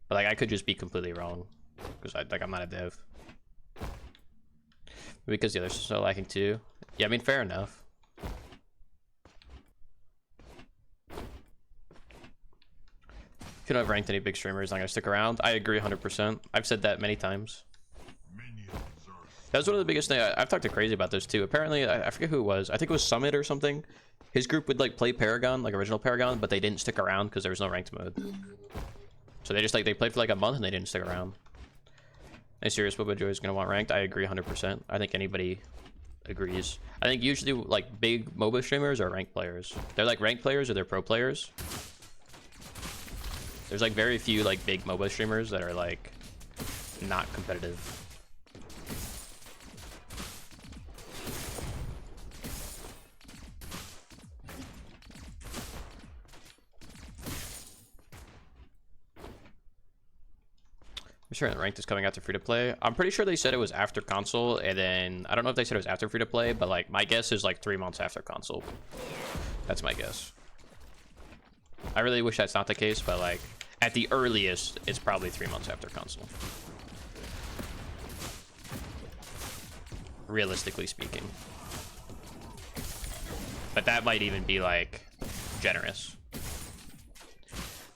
But like I could just be completely wrong because I'm not a dev. Because the others are so lacking too. Yeah, I mean fair enough. If you don't have ranked any big streamers, I'm gonna stick around. I agree 100%. I've said that many times. That was one of the biggest things. I've talked to Crazy about this too. Apparently, I forget who it was. I think it was Summit or something. His group would like play Paragon, like original Paragon, but they didn't stick around because there was no ranked mode. So they just like, they played for like a month and they didn't stick around. Hey, serious, Boba Joy is gonna want ranked. I agree 100%. I think anybody agrees. I think usually like big MOBA streamers are ranked players. They're like ranked players or they're pro players. There's like very few like big MOBA streamers that are like not competitive. I'm sure ranked is coming after free to play. I'm pretty sure they said it was after console, and then I don't know if they said it was after free to play, but like my guess is like 3 months after console. That's my guess. I really wish that's not the case, but like at the earliest, it's probably 3 months after console. Realistically speaking. But that might even be like generous.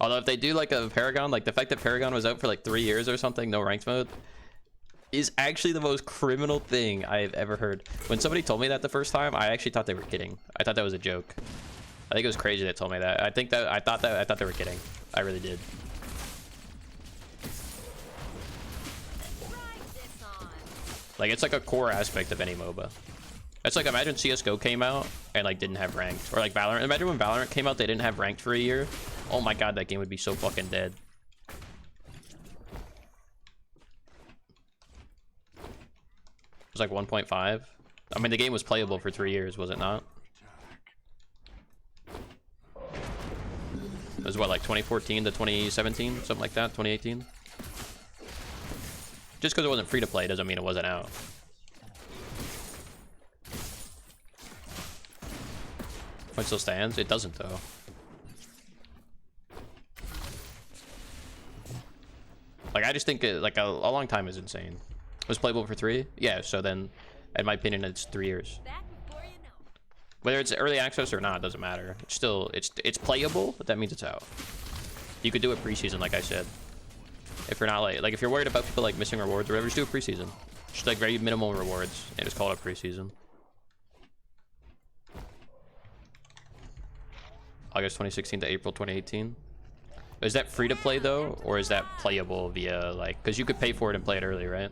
Although if they do like a Paragon, like the fact that Paragon was out for like 3 years or something, no ranked mode, is actually the most criminal thing I've ever heard. When somebody told me that the first time, I actually thought they were kidding. I thought that was a joke. I think it was Crazy that told me that. I thought they were kidding. I really did. Like it's like a core aspect of any MOBA. It's like imagine CS:GO came out and like didn't have ranked, or like Valorant. Imagine when Valorant came out, they didn't have ranked for a year. Oh my god, that game would be so fucking dead. It was like 1.5. I mean, the game was playable for 3 years, was it not? It was what, like 2014 to 2017, something like that, 2018. Just because it wasn't free to play doesn't mean it wasn't out. It still stands? It doesn't though. Like I just think it, like a long time is insane. It was playable for 3? Yeah, so then in my opinion it's 3 years. Whether it's early access or not, doesn't matter. It's still it's playable, but that means it's out. You could do it preseason, like I said. If you're not like if you're worried about people like missing rewards or whatever, just do a preseason. Just like very minimal rewards and just call it a preseason. August 2016 to April 2018. Is that free to play though, or is that playable via like? Because you could pay for it and play it early, right?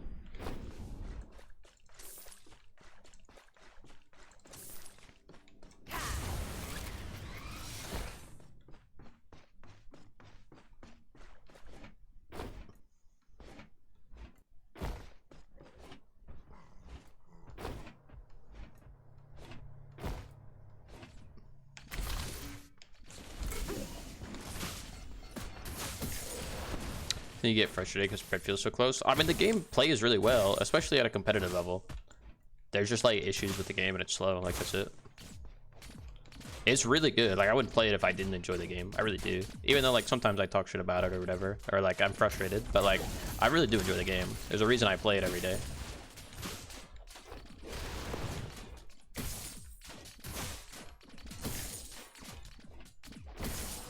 You get frustrated because spread feels so close. I mean, the game plays really well, especially at a competitive level. There's just like issues with the game and it's slow. Like that's it. It's really good. Like I wouldn't play it if I didn't enjoy the game. I really do. Even though like sometimes I talk shit about it or whatever, or like I'm frustrated, but like I really do enjoy the game. There's a reason I play it every day.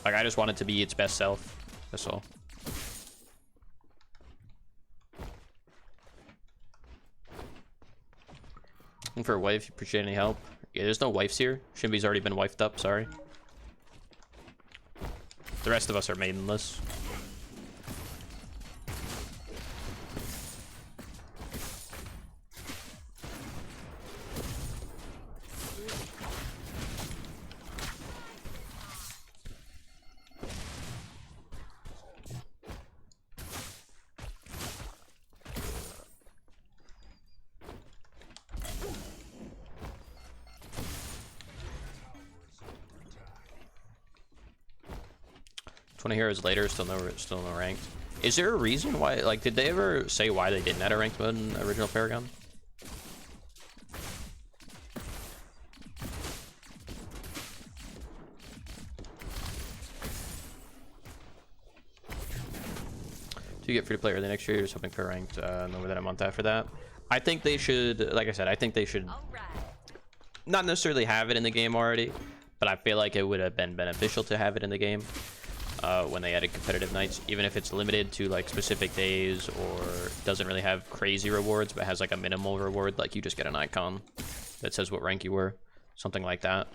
Like I just want it to be its best self. That's all. Looking for a wife, you appreciate any help? Yeah, there's no wives here. Shimby's already been wifed up, sorry. The rest of us are maidenless. Heroes later, still no ranked. Is there a reason why? Like, did they ever say why they didn't add a ranked mode in original Paragon? Do you get free to play early next year? You're just hoping for ranked no more than a month after that. I think they should, like I said, I think they should not necessarily have it in the game already, but I feel like it would have been beneficial to have it in the game when they added competitive nights, even if it's limited to like specific days or doesn't really have crazy rewards, but has like a minimal reward, like you just get an icon that says what rank you were, something like that.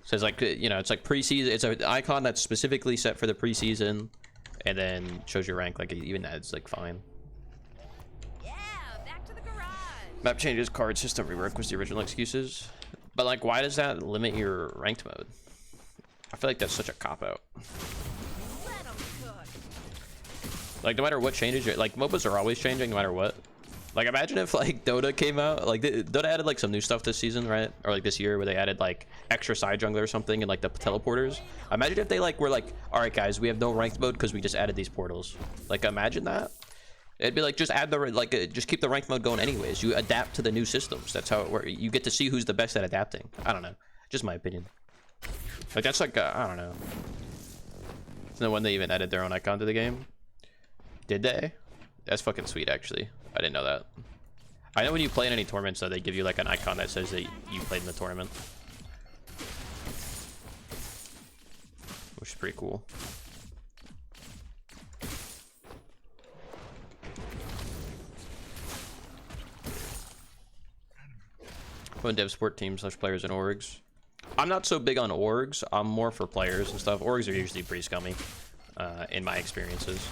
So it's like, you know, it's like preseason, it's an icon that's specifically set for the preseason, and then shows your rank. Like even that's like fine. Yeah, back to the garage. Map changes, card system rework was the original excuses. But like, why does that limit your ranked mode? I feel like that's such a cop-out. Like no matter what changes, like MOBAs are always changing no matter what. Like imagine if like Dota came out, like Dota added like some new stuff this season, right? Or like this year where they added like extra side jungler or something and like the teleporters. Imagine if they like were like, all right guys, we have no ranked mode because we just added these portals. Like imagine that. It'd be like just add the like just keep the ranked mode going anyways. You adapt to the new systems. That's how it works. You get to see who's the best at adapting. I don't know. Just my opinion. Like that's like I don't know. It's no one they even added their own icon to the game. Did they? That's fucking sweet actually. I didn't know that. I know when you play in any tournaments though, they give you like an icon that says that you played in the tournament, which is pretty cool. When dev support teams / players and orgs. I'm not so big on orgs. I'm more for players and stuff. Orgs are usually pretty scummy, in my experiences.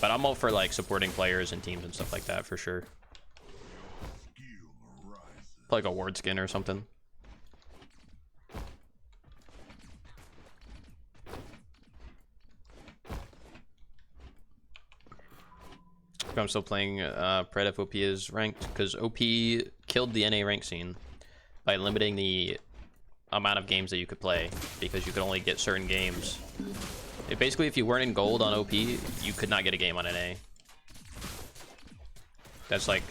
But I'm all for like supporting players and teams and stuff like that for sure. Play like a ward skin or something. I'm still playing Pred if OP is ranked because OP killed the NA rank scene by limiting the amount of games that you could play because you could only get certain games. Basically, if you weren't in gold on OP, you could not get a game on NA. That's like,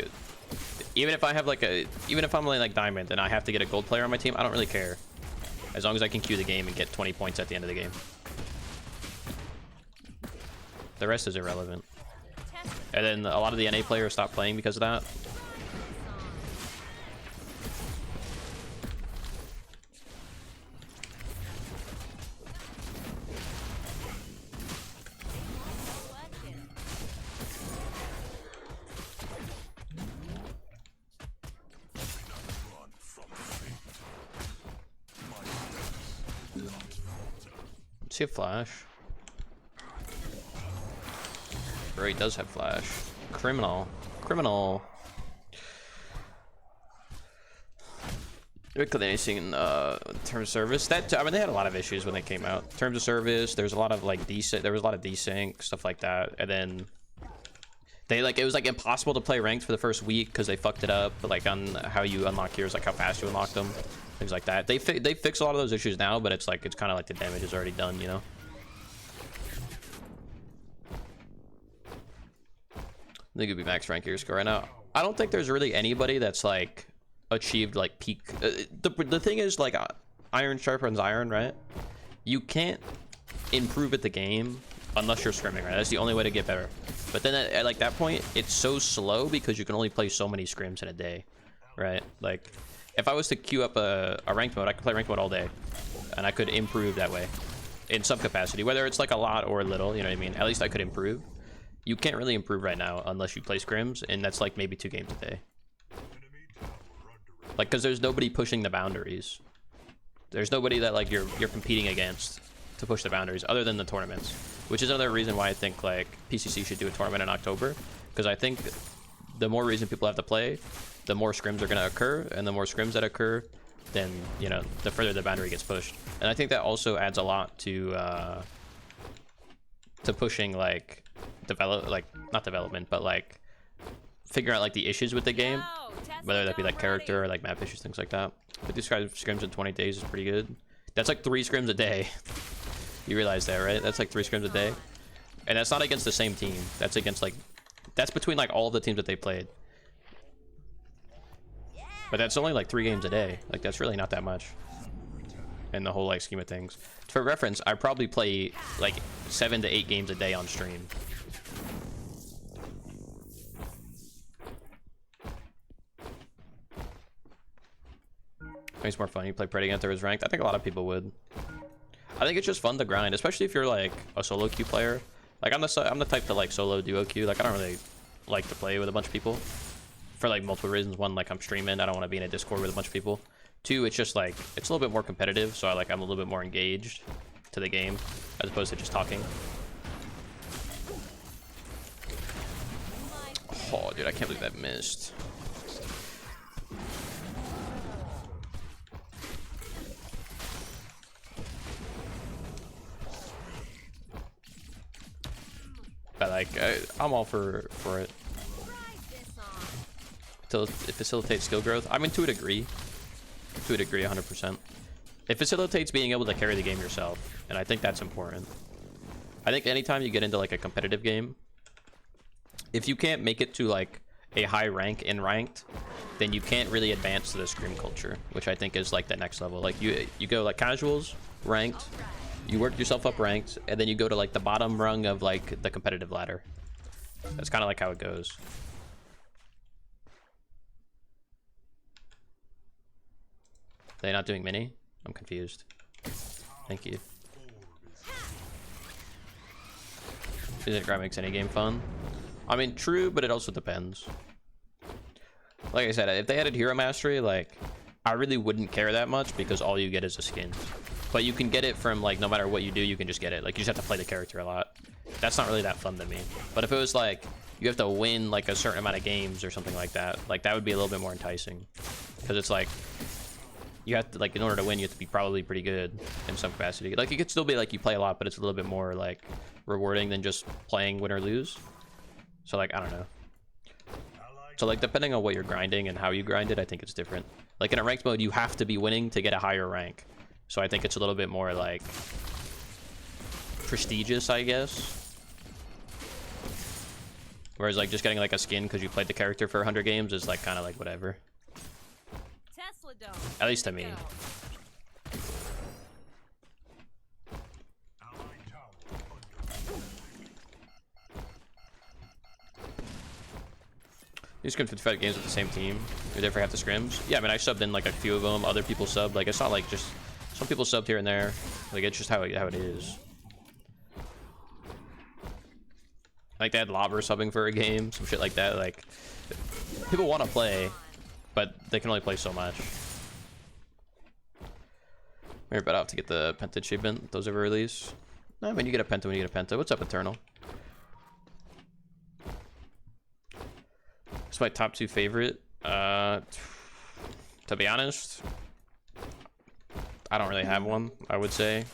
even if I have like even if I'm playing like diamond and I have to get a gold player on my team, I don't really care. As long as I can queue the game and get 20 points at the end of the game. The rest is irrelevant. And then a lot of the NA players stopped playing because of that. Does he have flash? Bro, he does have flash. Criminal. Criminal. Anything in terms of service? That I mean, they had a lot of issues when they came out. In terms of service, there's a lot of like there was a lot of desync stuff like that, and then they like it was like impossible to play ranked for the first week because they fucked it up. But like on how you unlock heroes, like how fast you unlock them, things like that. They fix a lot of those issues now, but it's like it's kind of like the damage is already done, you know. I think it'd be max rank your score right now. I don't think there's really anybody that's like achieved like peak. The thing is like iron sharpens iron, right? You can't improve at the game unless you're scrimming, right? That's the only way to get better. But then at like that point, it's so slow because you can only play so many scrims in a day, right? Like if I was to queue up a ranked mode, I could play ranked mode all day, and I could improve that way in some capacity, whether it's like a lot or a little. You know what I mean? At least I could improve. You can't really improve right now unless you play scrims, and that's like maybe 2 games a day. Like, because there's nobody pushing the boundaries. There's nobody that like you're competing against to push the boundaries other than the tournaments, which is another reason why I think like PCC should do a tournament in October, because I think the more reason people have to play, the more scrims are going to occur, and the more scrims that occur, then you know the further the boundary gets pushed. And I think that also adds a lot to pushing like not development, but like figuring out like the issues with the game, whether that be like character or like map issues, things like that. 50 scrims in 20 days is pretty good. That's like 3 scrims a day. You realize that, right? That's like 3 scrims a day, and that's not against the same team. That's against like that's between like all the teams that they played. But that's only like 3 games a day. Like that's really not that much in the whole like scheme of things. For reference, I probably play like 7 to 8 games a day on stream. Makes more fun. You play Predecessor as ranked. I think a lot of people would. I think it's just fun to grind, especially if you're like a solo queue player. Like I'm the type to like solo duo queue. Like I don't really like to play with a bunch of people for like multiple reasons. One, like I'm streaming, I don't want to be in a Discord with a bunch of people. Two, it's just like it's a little bit more competitive, so I'm a little bit more engaged to the game as opposed to just talking. Oh, dude, I can't believe that missed. But like, I'm all for it. It facilitates skill growth. I mean, to a degree. To a degree, 100%. It facilitates being able to carry the game yourself, and I think that's important. I think anytime you get into like a competitive game, if you can't make it to like a high rank in ranked, then you can't really advance to the scrim culture, which I think is like the next level. Like you go like casuals, ranked, you work yourself up ranked, and then you go to like the bottom rung of like the competitive ladder. That's kind of like how it goes. They're not doing mini? I'm confused. Thank you. Isn't grind makes any game fun? I mean, true, but it also depends. Like I said, if they added hero mastery, like, I really wouldn't care that much because all you get is a skin. But you can get it from, like, no matter what you do, you can just get it. Like, you just have to play the character a lot. That's not really that fun to me. But if it was, like, you have to win, like, a certain amount of games or something like that would be a little bit more enticing. Because it's like, you have to, like, in order to win, you have to be probably pretty good in some capacity. Like, it could still be, like, you play a lot, but it's a little bit more, like, rewarding than just playing win or lose. So, like, I don't know. So, like, depending on what you're grinding and how you grind it, I think it's different. Like, in a ranked mode, you have to be winning to get a higher rank. So I think it's a little bit more, like, prestigious, I guess. Whereas, like, just getting, like, a skin because you played the character for 100 games is, like, kind of, like, whatever. At least to me. You scrim 55 games with the same team. You therefore have the scrims. Yeah, I mean, I subbed in like a few of them. Other people subbed. Like, it's not like just some people subbed here and there. Like, it's just how it is. Like, they had Lobber subbing for a game, some shit like that. Like, people want to play, but they can only play so much. Maybe better off to get the Penta achievement. Those ever release? No, I mean, you get a Penta when you get a Penta. What's up, Eternal? It's my top 2 favorite. To be honest, I don't really have one, I would say.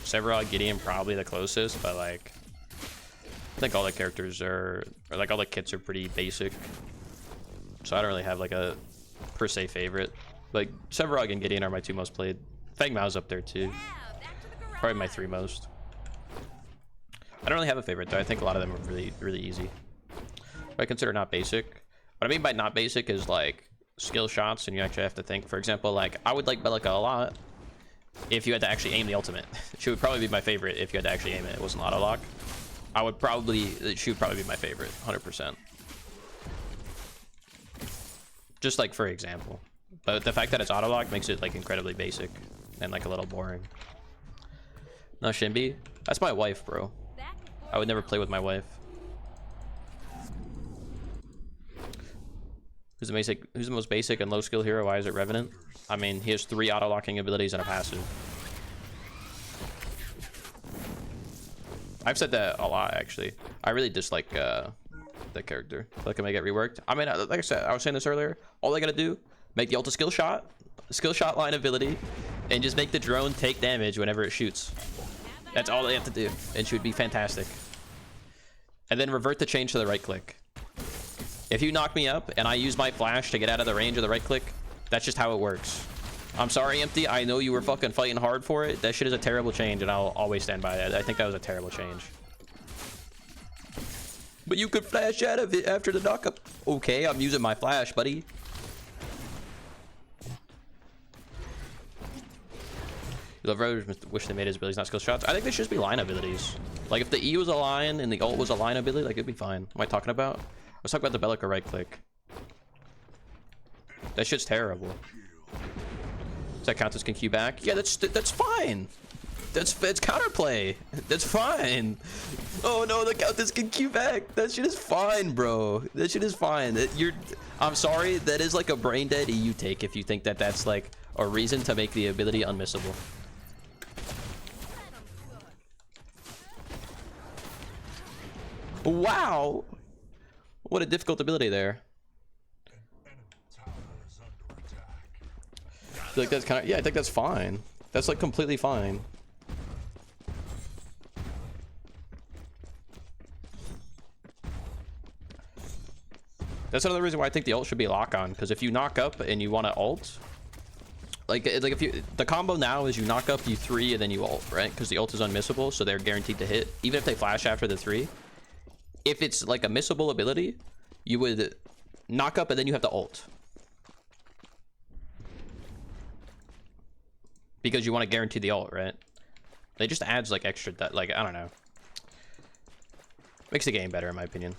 Several, Gideon probably the closest, but like, I think all the characters or like all the kits are pretty basic. So I don't really have like a per se favorite. Like, Severog and Gideon are my 2 most played. Fang Mao's up there too. Probably my 3 most. I don't really have a favorite though. I think a lot of them are really, really easy. I consider not basic. What I mean by not basic is like skill shots, and you actually have to think. For example, like I would like Belica a lot if you had to actually aim the ultimate. She would probably be my favorite if you had to actually aim it. It wasn't auto lock. She would probably be my favorite, 100%. Just like for example. But the fact that it's auto lock makes it like incredibly basic and like a little boring. No, Shinbi, that's my wife, bro. I would never play with my wife. Who's the most basic and low skill hero? Why is it Revenant? I mean, he has 3 auto locking abilities and a passive. I've said that a lot, actually. I really dislike that character. I feel like I may get reworked. I mean, like I said, I was saying this earlier. All they gotta do, make the ult a skill shot line ability, and just make the drone take damage whenever it shoots. That's all they have to do, and she would be fantastic. And then revert the change to the right click. If you knock me up and I use my flash to get out of the range of the right click, that's just how it works. I'm sorry, Empty. I know you were fucking fighting hard for it. That shit is a terrible change, and I'll always stand by that. I think that was a terrible change. But you could flash out of it after the knockup. Okay, I'm using my flash, buddy. You The road wish they made his abilities not skill shots. I think they should just be line abilities. Like if the E was a line and the ult was a line ability, like it'd be fine. What am I talking about? Let's talk about the Bellica right click. That shit's terrible. Does that count as can Q back? Yeah, that's fine. That's counterplay. That's fine. Oh no, the Countess can Q back. That shit is fine, bro. That shit is fine. I'm sorry, that is like a brain dead EU take if you think that that's like a reason to make the ability unmissable. Wow, what a difficult ability there. I feel like that's kind of, yeah, I think that's fine. That's like completely fine. That's another reason why I think the ult should be lock on, because if you knock up and you want to ult, like if you, the combo now is you knock up, you 3, and then you ult, right? Because the ult is unmissable, so they're guaranteed to hit, even if they flash after the 3. If it's like a missable ability, you would knock up and then you have to ult, because you want to guarantee the ult, right? It just adds like extra, like I don't know, makes the game better in my opinion.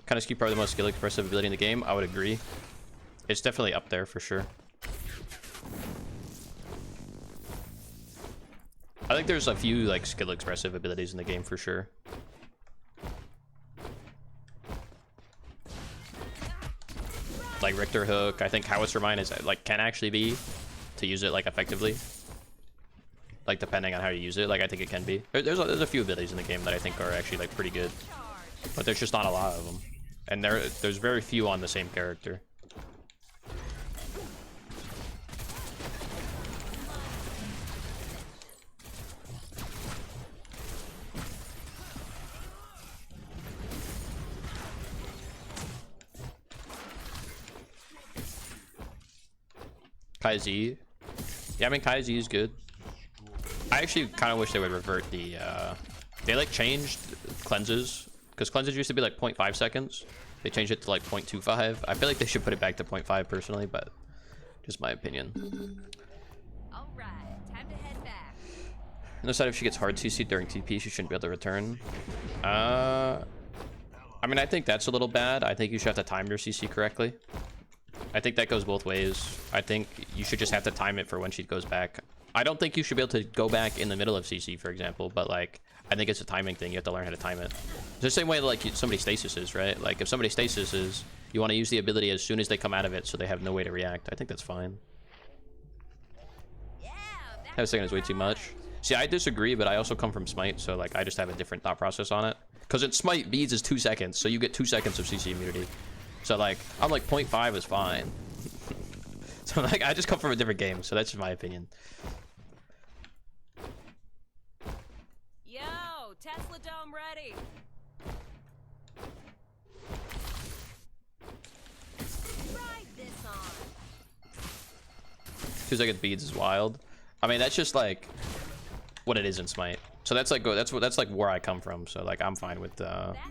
Kind of Ski probably the most skill expressive ability in the game. I would agree. It's definitely up there for sure. I think there's a few like skill expressive abilities in the game for sure. Like Richter Hook. I think Howitzer Mine is like can actually be to use it like effectively. Like depending on how you use it, like I think it can be. There's a few abilities in the game that I think are actually like pretty good, but there's just not a lot of them. And there's very few on the same character. Kai Z. Yeah, I mean Kai Z is good. I actually kind of wish they would revert the they like changed cleanses, because cleanses used to be like 0.5 seconds. They changed it to like 0.25. I feel like they should put it back to 0.5 personally, but just my opinion. All right, time to head back. On the side, if she gets hard CC during TP, she shouldn't be able to return. I mean, I think that's a little bad. I think you should have to time your CC correctly. I think that goes both ways. I think you should just have to time it for when she goes back. I don't think you should be able to go back in the middle of CC, for example, but like I think it's a timing thing. You have to learn how to time it. It's the same way like somebody stasis is, right? Like if somebody stasis is, you want to use the ability as soon as they come out of it so they have no way to react. I think that's fine. Yeah, Have a second is way too much. See, I disagree, but I also come from Smite, so like I just have a different thought process on it. Because in Smite, beads is 2 seconds, so you get 2 seconds of CC immunity. So like I'm like 0.5 is fine. So like I just come from a different game, so that's just my opinion. Yo, Tesla Dome ready. Ride this on. 2 second beads is wild. I mean, that's just like what it is in Smite. So that's like that's like where I come from. So like I'm fine with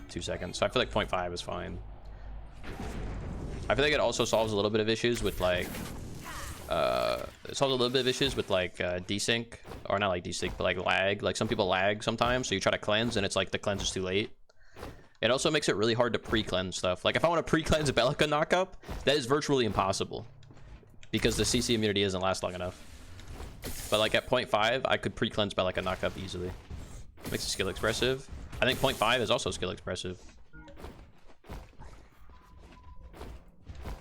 2 seconds. So I feel like 0.5 is fine. I feel like it also solves a little bit of issues with like it solves a little bit of issues with like desync, or not like desync, but like lag. Like some people lag sometimes, so you try to cleanse and it's like the cleanse is too late. It also makes it really hard to pre-cleanse stuff. Like if I want to pre-cleanse a Bellica knockup, that is virtually impossible because the CC immunity doesn't last long enough. But like at 0.5, I could pre-cleanse Bellica knockup easily. Makes it skill expressive. I think 0.5 is also skill expressive.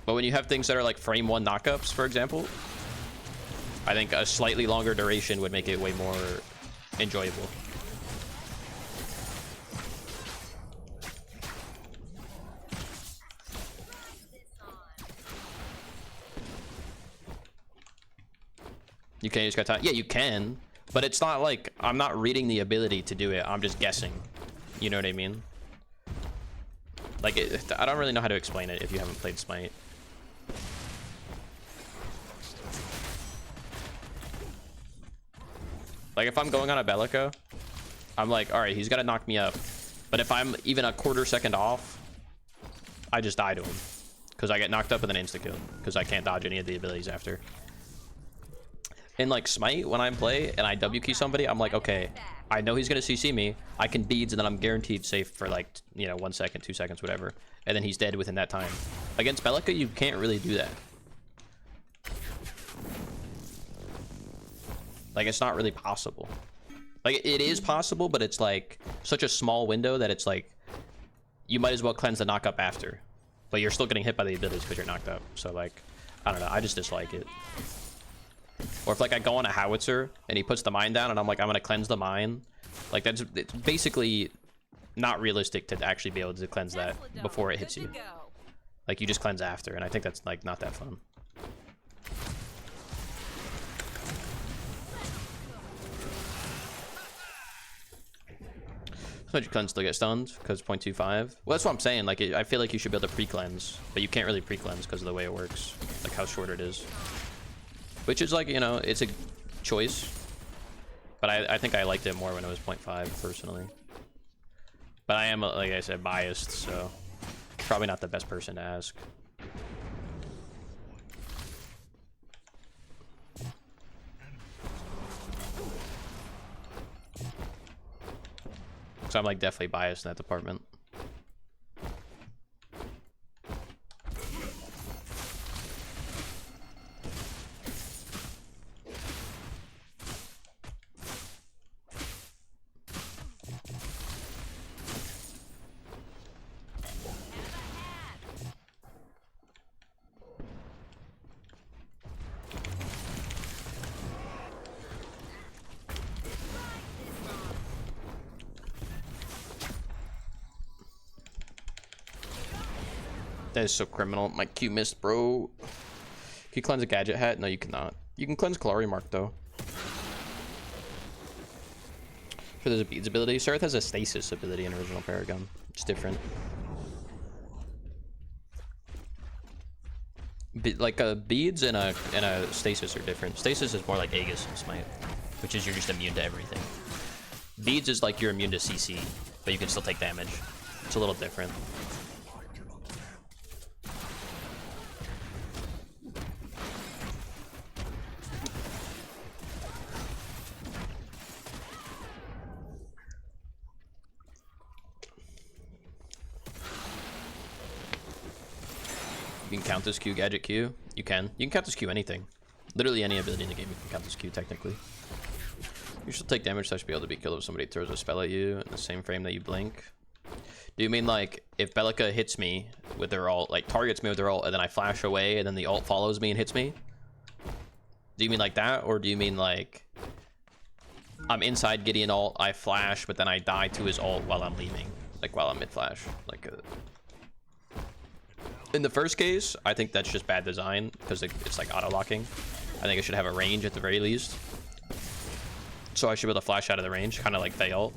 But when you have things that are like frame 1 knockups, for example, I think a slightly longer duration would make it way more enjoyable. You can use time. Yeah, you can, but it's not like I'm not reading the ability to do it. I'm just guessing. You know what I mean? Like, I don't really know how to explain it if you haven't played Smite. Like, if I'm going on a Bellica, I'm like, all right, he's got to knock me up. But if I'm even a quarter second off, I just die to him. Because I get knocked up with an insta-kill. Because I can't dodge any of the abilities after. In like Smite, when I play and I W key somebody, I'm like, okay, I know he's gonna CC me. I can beads and then I'm guaranteed safe for like, you know, 1 second, 2 seconds, whatever. And then he's dead within that time. Against Belica, you can't really do that. Like, it's not really possible. Like, it is possible, but it's like such a small window that it's like you might as well cleanse the knock up after. But you're still getting hit by the abilities because you're knocked up. So like, I don't know, I just dislike it. Or if like I go on a howitzer and he puts the mine down and I'm like, I'm gonna cleanse the mine, like it's basically not realistic to actually be able to cleanse that before it hits you. Like you just cleanse after, and I think that's like not that fun. Sometimes you cleanse still get stunned because 0.25. Well, that's what I'm saying. Like I feel like you should be able to pre-cleanse, but you can't really pre-cleanse because of the way it works, like how short it is. Which is like, you know, it's a choice. But I think I liked it more when it was 0.5 personally. But I am, like I said, biased, so probably not the best person to ask. So I'm like definitely biased in that department. That is so criminal. My Q missed, bro. Can you cleanse a gadget hat? No, you cannot. You can cleanse Kalari Mark, though. Sure, there's a beads ability. Sareth has a stasis ability in original Paragon. It's different. Beads and a stasis are different. Stasis is more like Aegis and Smite, which is you're just immune to everything. Beads is like you're immune to CC, but you can still take damage. It's a little different. You can count this Q, Gadget Q. You can count this Q anything. Literally any ability in the game you can count this Q technically. You should take damage so I should be able to be killed if somebody throws a spell at you in the same frame that you blink. Do you mean like if Belica hits me with their ult, like targets me with their ult, and then I flash away and then the ult follows me and hits me? Do you mean like that, or do you mean like I'm inside Gideon ult, I flash, but then I die to his ult while I'm leaving, like while I'm mid flash, like in the first case, I think that's just bad design because it's like auto-locking. I think it should have a range at the very least. So I should be able to flash out of the range, kind of like they ult.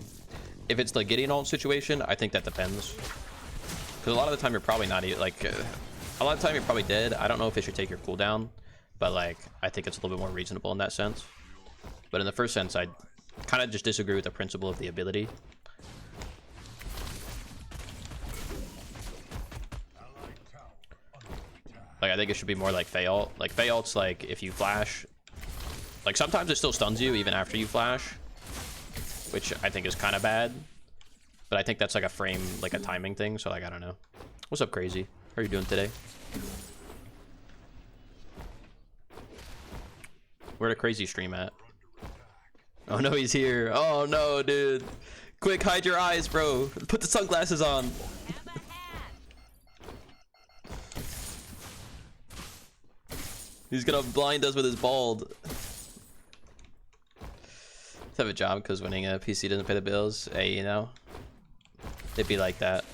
If it's the Gideon ult situation, I think that depends. Because a lot of the time you're probably not, like, a lot of the time you're probably dead. I don't know if it should take your cooldown, but like, I think it's a little bit more reasonable in that sense. But in the first sense, I kind of just disagree with the principle of the ability. Like, I think it should be more like Fey ult. Like, Fey ult's like, if you flash, like, sometimes it still stuns you even after you flash, which I think is kind of bad. But I think that's like a frame, like a timing thing, so like, I don't know. What's up, Crazy? How are you doing today? Where the Crazy stream at? Oh no, he's here. Oh no, dude. Quick, hide your eyes, bro. Put the sunglasses on. He's gonna blind us with his bald. Let's have a job because winning a PC doesn't pay the bills. Hey, you know, it'd be like that.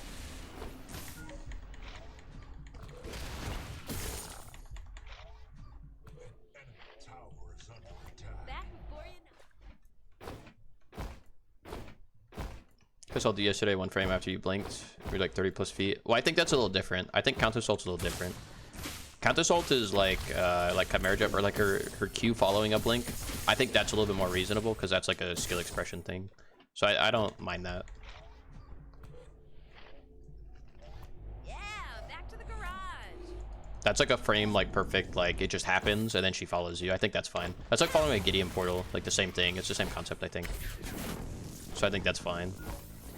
I saw yesterday one frame after you blinked. You're like 30 plus feet. Well, I think that's a little different. I think Counter Assault's a little different. Counter Assault is like Chimera Jump or like her Q following a blink. I think that's a little bit more reasonable because that's like a skill expression thing. So I don't mind that. Yeah, back to the garage. That's like a frame, like perfect, like it just happens and then she follows you. I think that's fine. That's like following a Gideon portal, like the same thing. It's the same concept, I think. So I think that's fine.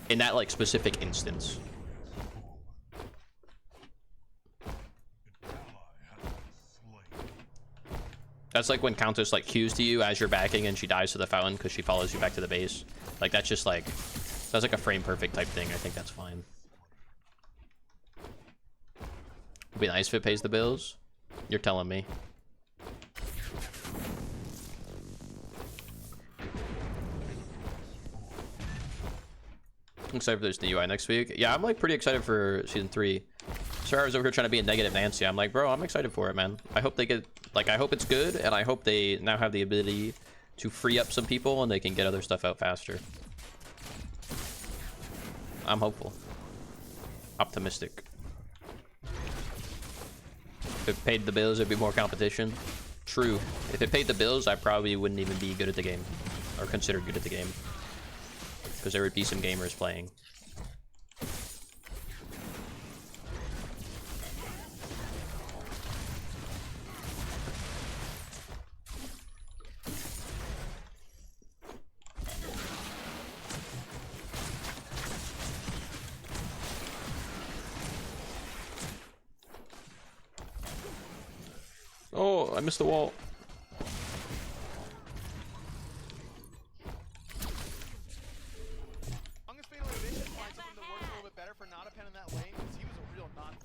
In that like specific instance. That's like when Countess like Qs to you as you're backing and she dies to the fountain because she follows you back to the base. Like that's just like, that's like a frame perfect type thing. I think that's fine. It'd be nice if it pays the bills. You're telling me. I'm excited for this new UI next week. Yeah, I'm like pretty excited for season 3. Sorry, I was over here trying to be a negative Nancy. I'm like, bro, I'm excited for it, man. I hope they get, like, I hope it's good, and I hope they now have the ability to free up some people and they can get other stuff out faster. I'm hopeful. Optimistic. If it paid the bills, there'd be more competition. True. If it paid the bills, I probably wouldn't even be good at the game. Or considered good at the game. Because there would be some gamers playing. Oh, I missed the wall.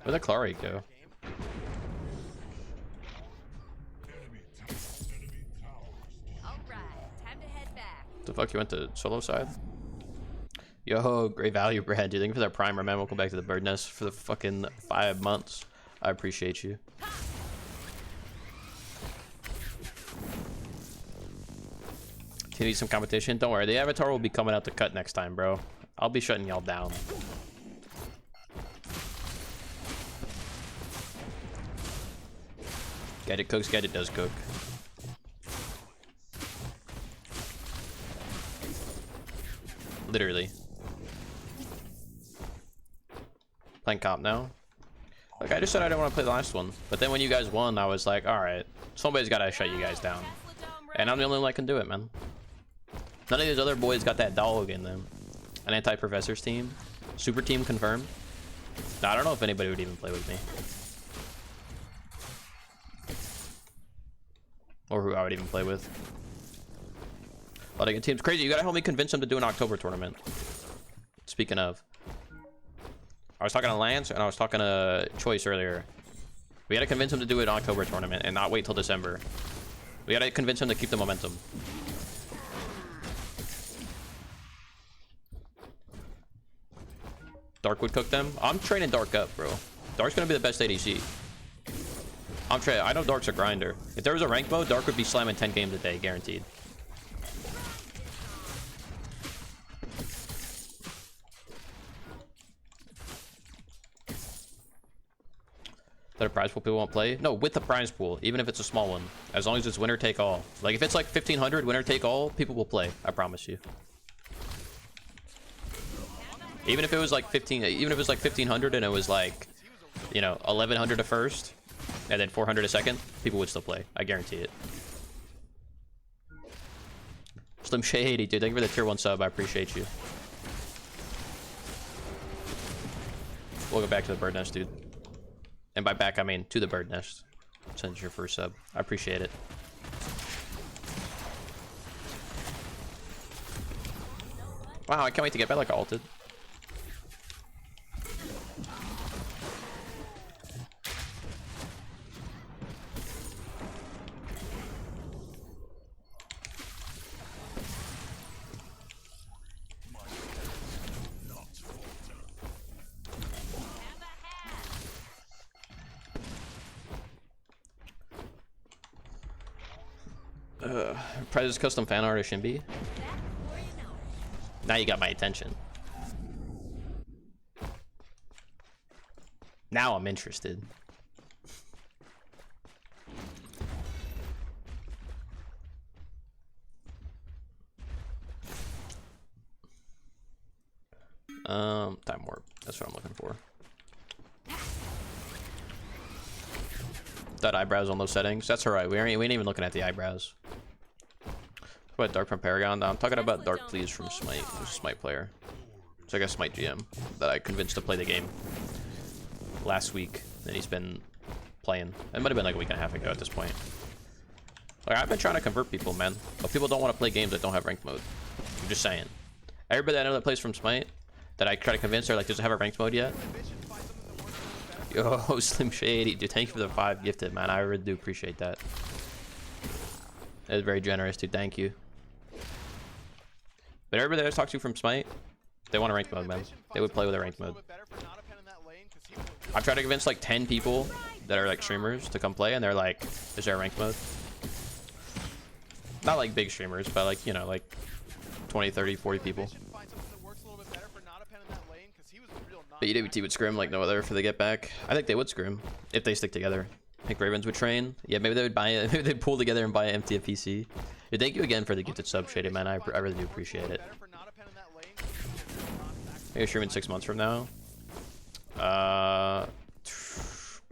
Where'd the Claric go? The fuck, you went to solo side? Yo, great value, Brad. Do you think for that prime man, we'll come back to the bird nest for the fucking 5 months? I appreciate you. Do you need some competition? Don't worry, the avatar will be coming out to cut next time, bro. I'll be shutting y'all down. Gadget cooks, Gadget does cook. Literally. Playing comp now. Like, I just said I didn't want to play the last one. But then when you guys won, I was like, alright, somebody's gotta shut you guys down. And I'm the only one that can do it, man. None of these other boys got that dog in them. An anti-professor's team. Super team confirmed. No, I don't know if anybody would even play with me. Or who I would even play with. A lot of good teams. Crazy, you gotta help me convince them to do an October tournament. Speaking of. I was talking to Lance and I was talking to Choice earlier. We gotta convince him to do an October tournament and not wait till December. We gotta convince him to keep the momentum. Dark would cook them. I'm training Dark up, bro. Dark's gonna be the best ADC. I know Dark's a grinder. If there was a rank mode, Dark would be slamming 10 games a day, guaranteed. That a prize pool people won't play? No, with the prize pool, even if it's a small one. As long as it's winner take all. Like if it's like 1500 winner take all, people will play. I promise you. Even if it was like 1500 and it was like, you know, 1100 a first and then 400 a second, people would still play. I guarantee it. Slim Shady, dude, thank you for the tier 1 sub. I appreciate you. We'll go back to the bird nest, dude. And by back, I mean to the bird nest. Since your first sub. I appreciate it. Wow, I can't wait to get back like alted. Prez's custom fan art of Shimby. Now you got my attention. Now I'm interested. Time warp. That's what I'm looking for. That eyebrows on those settings. That's alright. We ain't even looking at the eyebrows. What about Dark from Paragon? No, I'm talking about Dark Please from Smite. Who's a Smite player. It's like a Smite GM that I convinced to play the game last week. And he's been playing. It might have been like a week and a half ago at this point. Like, I've been trying to convert people, man. But people don't want to play games that don't have ranked mode. I'm just saying. Everybody I know that plays from Smite, that I try to convince, they're like, does it have a ranked mode yet? Yo, Slim Shady, dude, thank you for the 5 gifted, man. I really do appreciate that. That is very generous, dude. Thank you. But everybody that I talk to from Smite, they want a ranked mode, man. They would play with a ranked mode. I've tried to convince like 10 people that are like streamers to come play, and they're like, is there a ranked mode? Not like big streamers, but like, you know, like 20, 30, 40 people. But UWT would scrim like no other for the get back. I think they would scrim if they stick together. I think Ravens would train. Yeah, maybe they would buy it. Maybe they'd pull together and buy an empty PC. Dude, thank you again for the gifted sub, Shady, man. I really do appreciate it. Maybe streaming 6 months from now. I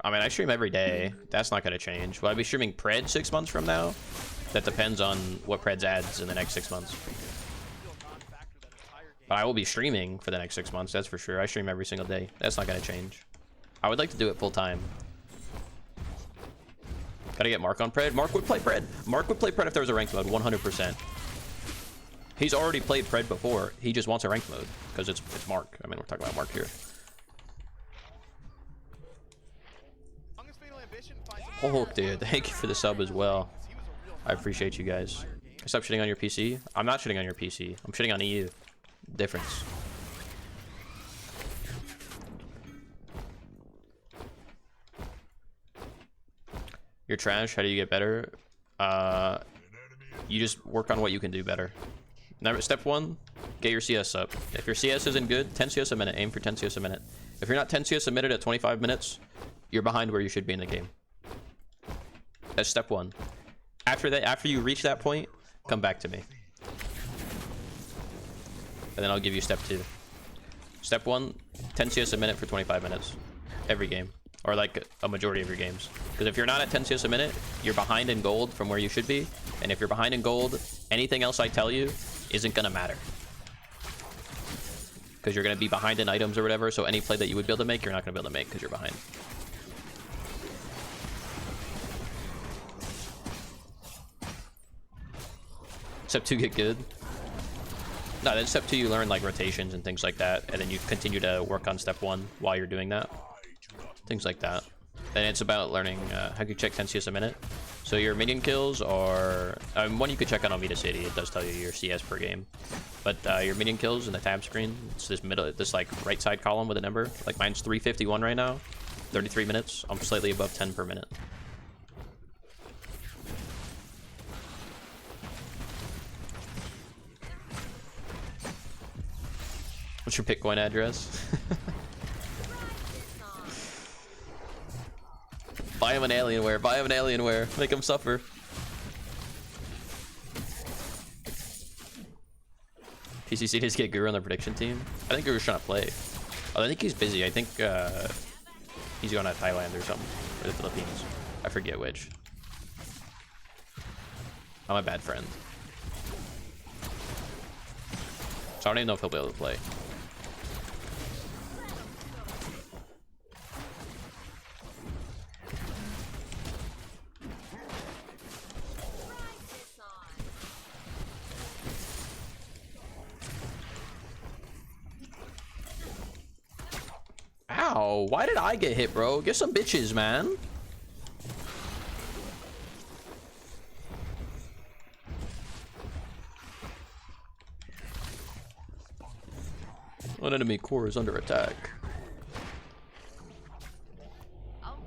mean, I stream every day. That's not gonna change. Will I be streaming Pred 6 months from now? That depends on what Pred's adds in the next 6 months. But I will be streaming for the next 6 months, that's for sure. I stream every single day. That's not gonna change. I would like to do it full time. Gotta get Mark on Pred. Mark would play Pred. Mark would play Pred if there was a ranked mode, 100%. He's already played Pred before. He just wants a ranked mode because it's Mark. I mean, we're talking about Mark here. Oh, dude, thank you for the sub as well. I appreciate you guys. Stop shitting on your PC. I'm not shitting on your PC. I'm shitting on EU. Difference. You're trash. How do you get better? You just work on what you can do better. Now, step 1, get your CS up. If your CS isn't good, 10 CS a minute. Aim for 10 CS a minute. If you're not 10 CS a minute at 25 minutes, you're behind where you should be in the game. That's step 1. After that, after you reach that point, come back to me. And then I'll give you step 2. Step 1, 10 CS a minute for 25 minutes. Every game. Or like a majority of your games. Because if you're not at 10 CS a minute, you're behind in gold from where you should be. And if you're behind in gold, anything else I tell you isn't going to matter. Because you're going to be behind in items or whatever. So any play that you would be able to make, you're not going to be able to make because you're behind. Step 2, get good. No, then step 2, you learn like rotations and things like that, and then you continue to work on step 1 while you're doing that. Things like that. And it's about learning how you check 10 CS a minute. So your minion kills are one you could check on Almeida City. It does tell you your CS per game. But your minion kills in the tab screen, it's this middle, this like right side column with a number. Like mine's 351 right now, 33 minutes. I'm slightly above 10 per minute. What's your Bitcoin address? Buy him an Alienware. Buy him an Alienware. Make him suffer. PCC just get Guru on the prediction team. I think Guru's trying to play. Oh, I think he's busy. I think he's going to Thailand or something. Or the Philippines. I forget which. I'm a bad friend. So I don't even know if he'll be able to play. Ow, why did I get hit, bro? Get some bitches, man. One enemy core is under attack. Tell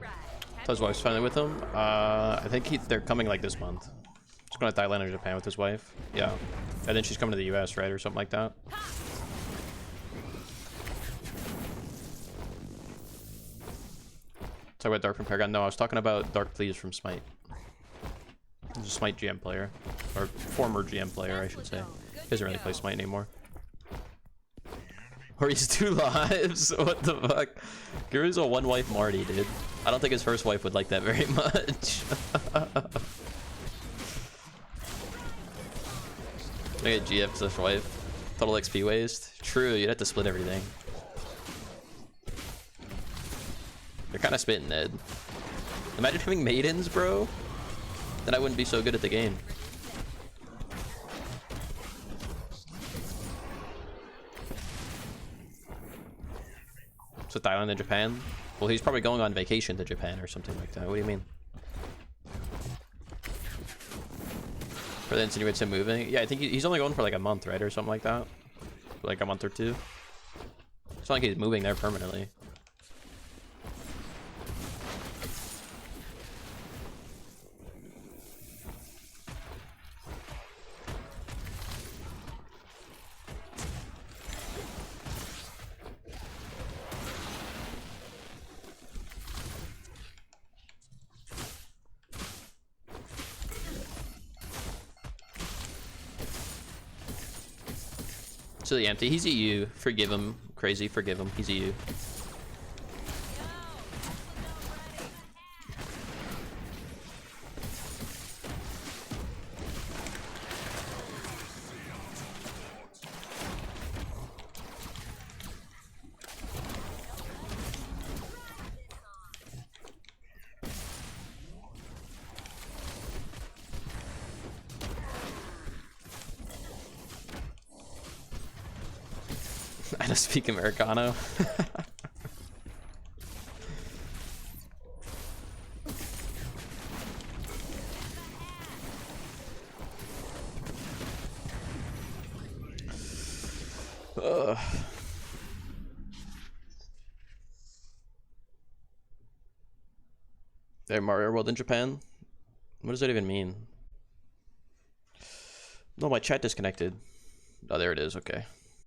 his wife's finally with him. I think they're coming like this month. He's going to Thailand or Japan with his wife. Yeah. And then she's coming to the US, right? Or something like that. Talk about Dark from Paragon. No, I was talking about Dark Please from Smite. He's a Smite GM player. Or former GM player, I should say. He doesn't really play Smite anymore. Or he's 2 lives. What the fuck? Guru's a one-wife Marty, dude. I don't think his first wife would like that very much. I get GF's first wife. Total XP waste. True, you'd have to split everything. They're kind of spitting, Ned. Imagine having maidens, bro. Then I wouldn't be so good at the game. So Thailand and Japan? Well, he's probably going on vacation to Japan or something like that. What do you mean? For the insinuates him moving? Yeah, I think he's only going for like a month, right? Or something like that. For like a month or 2. It's not like he's moving there permanently. To the empty. He's EU. Forgive him. Crazy. Forgive him. He's EU. I don't speak Americano. There, Mario World in Japan? What does that even mean? No, my chat disconnected. Oh, there it is. Okay.